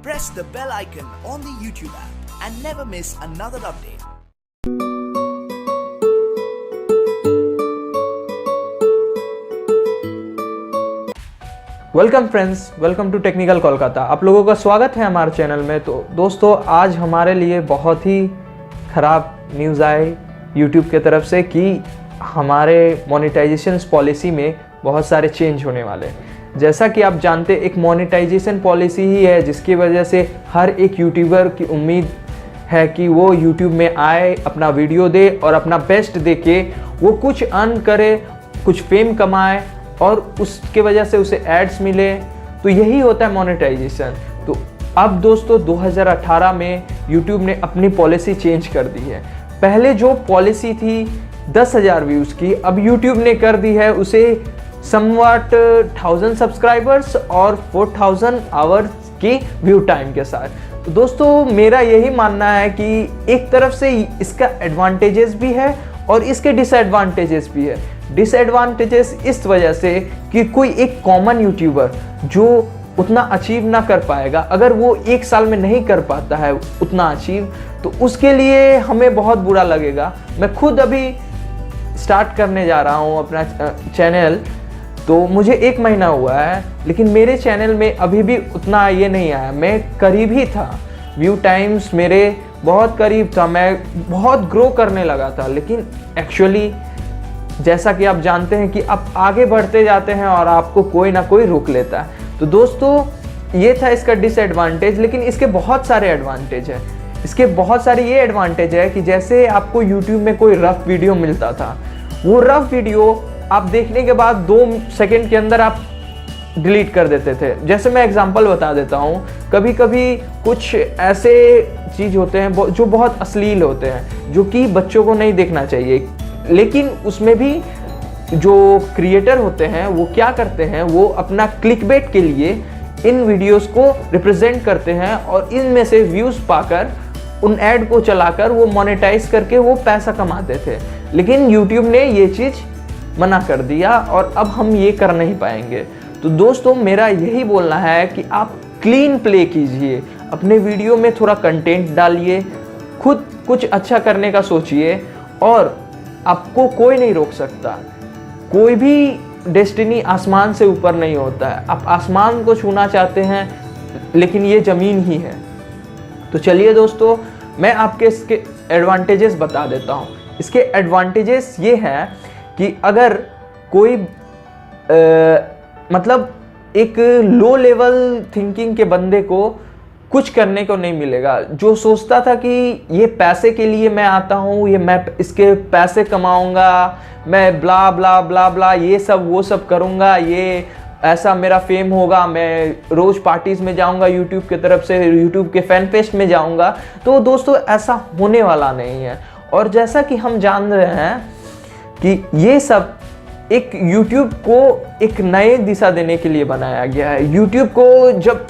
press the bell icon on the YouTube app and never miss another update. Welcome friends, welcome to technical Kolkata. आप लोगों का स्वागत है हमारे चैनल में। तो दोस्तों, आज हमारे लिए बहुत ही ख़राब न्यूज़ आई YouTube के तरफ से कि हमारे मोनेटाइजेशन पॉलिसी में बहुत सारे चेंज होने वाले हैं। जैसा कि आप जानते, एक मोनेटाइजेशन पॉलिसी ही है जिसकी वजह से हर एक यूट्यूबर की उम्मीद है कि वो YouTube में आए, अपना वीडियो दे और अपना बेस्ट दे के वो कुछ अर्न करे, कुछ फेम कमाए और उसके वजह से उसे एड्स मिले। तो यही होता है मोनेटाइजेशन। तो अब दोस्तों 2018 में YouTube ने अपनी पॉलिसी चेंज कर दी है। पहले जो पॉलिसी थी 10,000 व्यूज़ की, अब YouTube ने कर दी है उसे समवट 1000 सब्सक्राइबर्स और 4000 आवर्स की व्यू टाइम के साथ। तो दोस्तों, मेरा यही मानना है कि एक तरफ से इसका एडवांटेजेस भी है और इसके डिसएडवांटेजेस भी है। डिसएडवांटेजेस इस वजह से कि कोई एक कॉमन यूट्यूबर जो उतना अचीव ना कर पाएगा, अगर वो एक साल में नहीं कर पाता है उतना अचीव, तो उसके लिए हमें बहुत बुरा लगेगा। मैं खुद अभी स्टार्ट करने जा रहा हूँ अपना चैनल, तो मुझे 1 महीना हुआ है, लेकिन मेरे चैनल में अभी भी उतना ये नहीं आया। मैं करीब ही था, व्यू टाइम्स मेरे बहुत करीब था, मैं बहुत ग्रो करने लगा था। लेकिन एक्चुअली जैसा कि आप जानते हैं कि आप आगे बढ़ते जाते हैं और आपको कोई ना कोई रोक लेता है। तो दोस्तों, ये था इसका डिसएडवांटेज, लेकिन इसके बहुत सारे एडवांटेज हैं। इसके बहुत सारे ये एडवांटेज है कि जैसे आपको यूट्यूब में कोई रफ वीडियो मिलता था, वो रफ वीडियो आप देखने के बाद 2 सेकंड के अंदर आप डिलीट कर देते थे। जैसे मैं एग्जांपल बता देता हूँ, कभी कभी कुछ ऐसे चीज़ होते हैं जो बहुत अश्लील होते हैं, जो कि बच्चों को नहीं देखना चाहिए। लेकिन उसमें भी जो क्रिएटर होते हैं वो क्या करते हैं, वो अपना क्लिकबेट के लिए इन वीडियोस को रिप्रेजेंट करते हैं और इनमें से व्यूज़ पाकर उन ऐड को चलाकर वो मोनेटाइज करके वो पैसा कमाते थे। लेकिन यूट्यूब ने ये चीज़ मना कर दिया और अब हम ये कर नहीं पाएंगे। तो दोस्तों, मेरा यही बोलना है कि आप क्लीन प्ले कीजिए, अपने वीडियो में थोड़ा कंटेंट डालिए, खुद कुछ अच्छा करने का सोचिए और आपको कोई नहीं रोक सकता। कोई भी डेस्टिनी आसमान से ऊपर नहीं होता है। आप आसमान को छूना चाहते हैं, लेकिन ये ज़मीन ही है। तो चलिए दोस्तों, मैं आपके इसके एडवांटेजेस बता देता हूँ। इसके एडवांटेजेस ये हैं कि अगर कोई मतलब एक लो लेवल थिंकिंग के बंदे को कुछ करने को नहीं मिलेगा, जो सोचता था कि ये पैसे के लिए मैं आता हूँ, ये मैं इसके पैसे कमाऊँगा, मैं ब्ला ब्ला ब्ला ब्ला ये सब वो सब करूँगा, ये ऐसा मेरा फेम होगा, मैं रोज़ पार्टीज़ में जाऊँगा, यूट्यूब की तरफ से यूट्यूब के फैन पेज में जाऊँगा। तो दोस्तों, ऐसा होने वाला नहीं है। और जैसा कि हम जान रहे हैं कि ये सब एक YouTube को एक नए दिशा देने के लिए बनाया गया है। YouTube को जब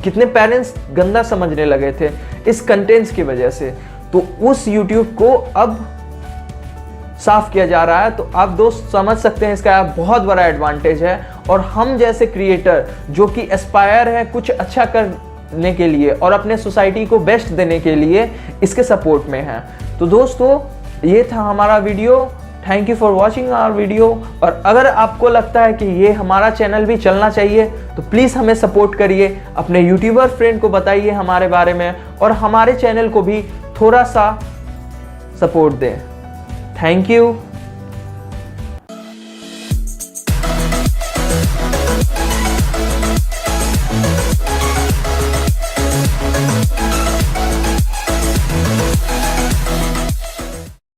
कितने पेरेंट्स गंदा समझने लगे थे इस कंटेंट्स की वजह से, तो उस YouTube को अब साफ किया जा रहा है। तो आप दोस्त समझ सकते हैं इसका बहुत बड़ा एडवांटेज है। और हम जैसे क्रिएटर जो कि एस्पायर है कुछ अच्छा करने के लिए और अपने सोसाइटी को बेस्ट देने के लिए, इसके सपोर्ट में है। तो दोस्तों, ये था हमारा video. Thank you for watching our video. और अगर आपको लगता है कि ये हमारा चैनल भी चलना चाहिए, तो प्लीज़ हमें सपोर्ट करिए, अपने यूट्यूबर फ्रेंड को बताइए हमारे बारे में और हमारे चैनल को भी थोड़ा सा सपोर्ट दें। Thank you.